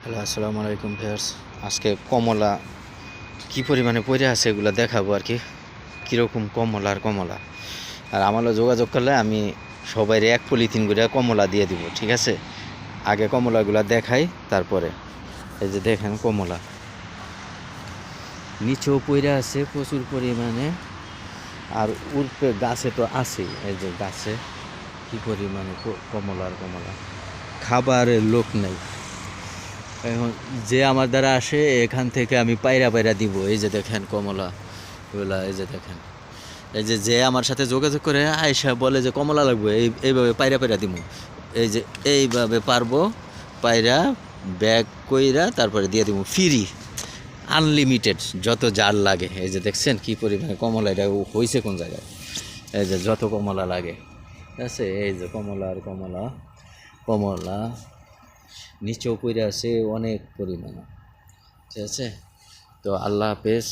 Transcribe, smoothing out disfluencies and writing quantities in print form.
Hello, আসসালামু আলাইকুম viewers. আজকে কমলা কি পরিমাণে পড়ে আছে এগুলো দেখাবো আর কি, কীরকম কমলা আর কমলা। আর আমারও যোগাযোগ করলে আমি সবাই এক পলিথিন করে কমলা দিয়ে দিব, ঠিক আছে? আগে কমলাগুলো দেখাই, তারপরে এই যে দেখেন কমলা নিচেও পড়ে আছে প্রচুর পরিমাণে, আর উর্পে গাছে তো আছেই। এই যে গাছে কি পরিমাণে কমলা আর কমলা, খাবারের লোক নেই। এখন যে আমার দ্বারা আসে এখান থেকে আমি পায়রা পায়রা দিব। এই যে দেখেন কমলা ওগুলা, এই যে দেখেন, এই যে যে আমার সাথে যোগাযোগ করে আয়সা বলে যে কমলা লাগবে, এইভাবে পায়রা পায়রা দিব। এই যে এইভাবে পারবো পায়রা ব্যাগ কইরা তারপরে দিয়ে দিব ফ্রি, আনলিমিটেড, যত জার লাগে। এই যে দেখছেন কি পরিমাণে কমলা, এটা হয়েছে কোন জায়গায়। এই যে যত কমলা লাগে, ঠিক আছে? এই যে কমলা আর কমলা, কমলা নিচেও পড়ে আছে অনেক পরিমাণে, ঠিক আছে? তো আল্লাহ হাফেজ।